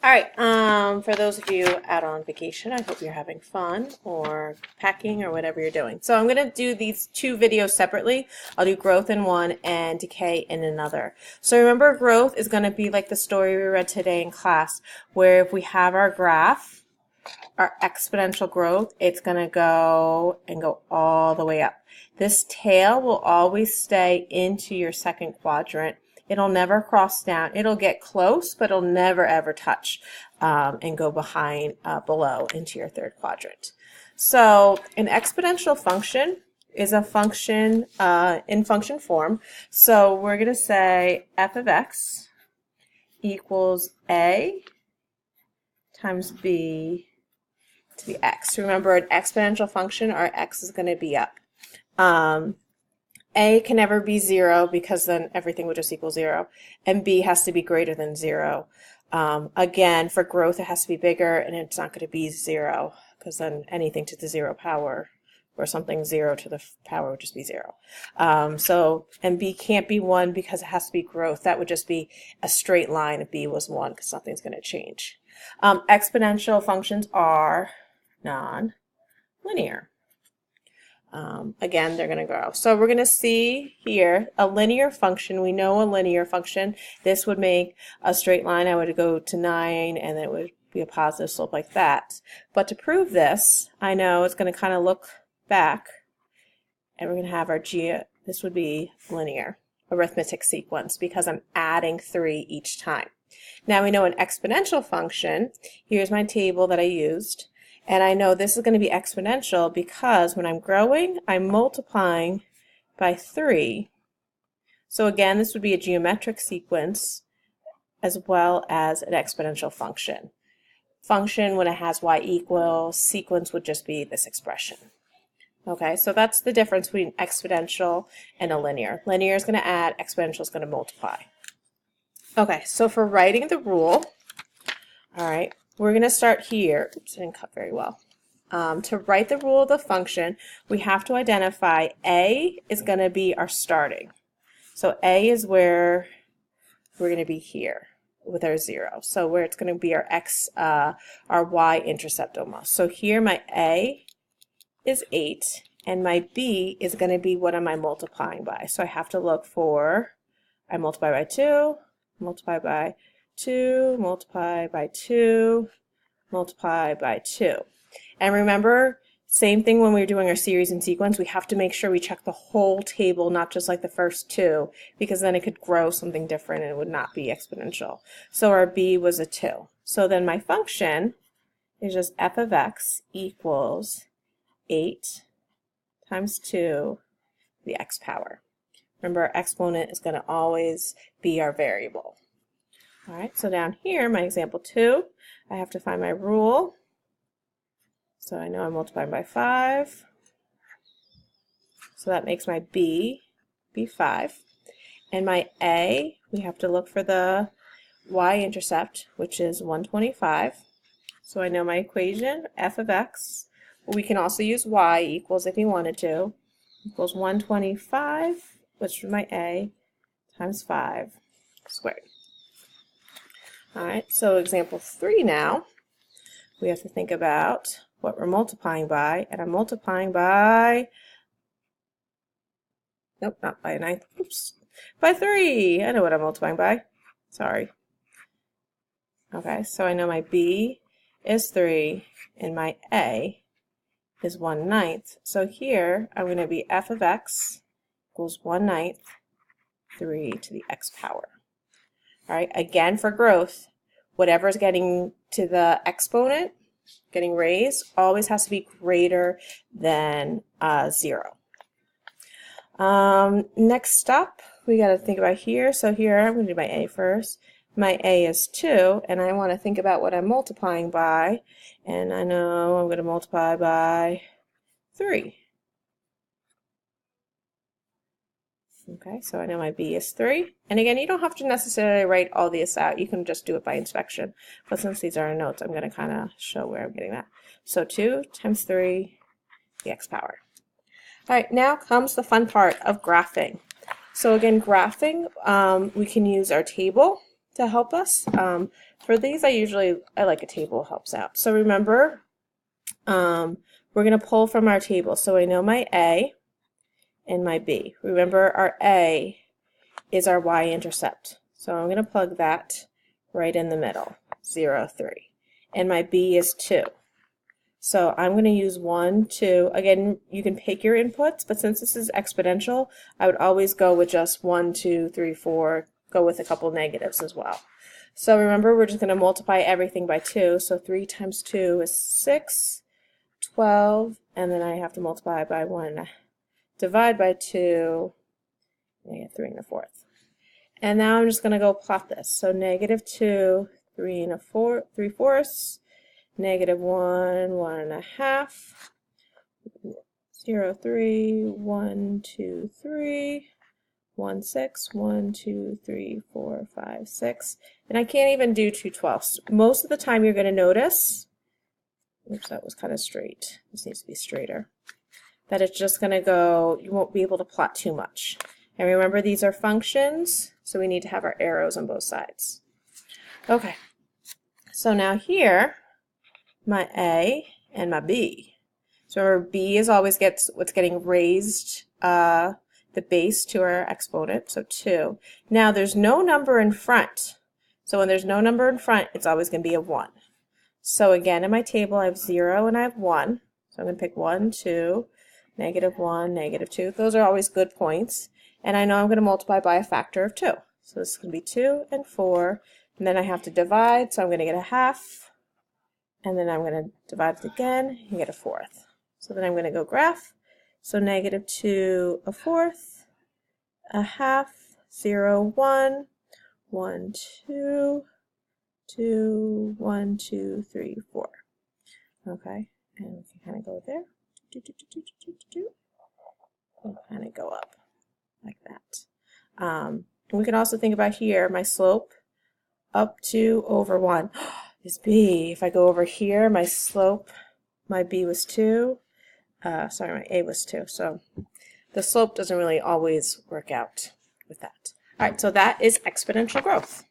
All right, for those of you out on vacation, I hope you're having fun or packing or whatever you're doing. So I'm going to do these two videos separately. I'll do growth in one and decay in another. So remember, growth is going to be like the story we read today in class, where if we have our graph, our exponential growth, it's going to go and go all the way up. This tail will always stay into your second quadrant. It'll never cross down. It'll get close, but it'll never ever touch and go below into your third quadrant. So an exponential function is a function in function form. So we're going to say f of x equals a times b to the x. Remember, an exponential function, our x is going to be up. A can never be 0 because then everything would just equal 0, and b has to be greater than 0. Again, for growth it has to be bigger, and it's not going to be 0 because then anything to the 0 power or something 0 to the power would just be 0. And b can't be 1 because it has to be growth. That would just be a straight line if b was 1 because nothing's going to change. Exponential functions are non-linear. Again, they're going to grow. So we're going to see here a linear function. We know a linear function. This would make a straight line. I would go to 9 and it would be a positive slope like that. But to prove this, I know it's going to kind of look back and we're going to have our this would be linear arithmetic sequence because I'm adding 3 each time. Now we know an exponential function. Here's my table that I used. And I know this is going to be exponential because when I'm growing, I'm multiplying by 3. So again, this would be a geometric sequence as well as an exponential function. Function, when it has y equals, sequence would just be this expression. Okay, so that's the difference between exponential and a linear. Linear is going to add, exponential is going to multiply. Okay, so for writing the rule, all right, we're going to start here. Oops, I didn't cut very well. To write the rule of the function, we have to identify a is going to be our starting. So a is where we're going to be here with our 0. So where it's going to be our our y-intercept almost. So here my a is 8, and my b is going to be what am I multiplying by. So I have to look for, I multiply by 2, multiply by 2, multiply by 2, multiply by 2. And remember, same thing when we're doing our series and sequence, we have to make sure we check the whole table, not just like the first 2, because then it could grow something different and it would not be exponential. So our b was a 2. So then my function is just f of x equals 8 times 2 to the x power. Remember, our exponent is going to always be our variable. All right, so down here, my example 2, I have to find my rule. So I know I'm multiplying by 5. So that makes my b be 5. And my a, we have to look for the y-intercept, which is 125. So I know my equation, f of x. We can also use y equals, if you wanted to, equals 125, which is my a, times 5 squared. All right, so example 3 now, we have to think about what we're multiplying by, and I'm multiplying by, nope, not by a 9th, oops, by 3. I know what I'm multiplying by, sorry. Okay, so I know my b is 3, and my a is 1/9. So here, I'm going to be f of x equals 1/9, 3 to the x power. All right, again for growth, whatever is getting to the exponent, getting raised, always has to be greater than 0. Next up, we got to think about here. So here, I'm going to do my a first. My a is 2, and I want to think about what I'm multiplying by, and I know I'm going to multiply by 3. Okay, so I know my b is 3. And again, you don't have to necessarily write all this out. You can just do it by inspection. But since these are our notes, I'm going to kind of show where I'm getting that. So 2 times 3, the x power. All right, now comes the fun part of graphing. So again, graphing, we can use our table to help us. For these, I like a table helps out. So remember, we're going to pull from our table. So I know my A and my B. Remember, our A is our y-intercept. So I'm going to plug that right in the middle, 0, 3. And my B is 2. So I'm going to use 1, 2. Again, you can pick your inputs, but since this is exponential, I would always go with just 1, 2, 3, 4, go with a couple negatives as well. So remember, we're just going to multiply everything by 2. So 3 times 2 is 6, 12, and then I have to multiply by 1, divide by 2, and I get 3 1/4. And now I'm just going to go plot this. So -2, 3 3/4, -1, 1 1/2, 0, 3, 1, 2, 3, 1, 6, 1, 2, 3, 4, 5, 6. And I can't even do 2 12ths. Most of the time you're going to notice, oops, that was kind of straight. This needs to be straighter. That it's just going to go, you won't be able to plot too much. And remember, these are functions, so we need to have our arrows on both sides. Okay, so now here, my A and my B. So remember, B is always what's getting raised, the base to our exponent, so 2. Now there's no number in front. So when there's no number in front, it's always going to be a 1. So again, in my table, I have 0 and I have 1. So I'm going to pick 1, 2, -1, -2. Those are always good points. And I know I'm going to multiply by a factor of 2. So this is going to be 2 and 4. And then I have to divide, so I'm going to get a half. And then I'm going to divide it again and get a 4th. So then I'm going to go graph. So -2 1/4, a half, 0, 1, 1, 2, 2, 1, 2, 3, 4. Okay, and we can kind of go there. And kind of go up like that. And we can also think about here, my slope up 2 over 1 is B. If I go over here, my slope, my B was 2. Sorry, my A was 2. So the slope doesn't really always work out with that. All right, so that is exponential growth.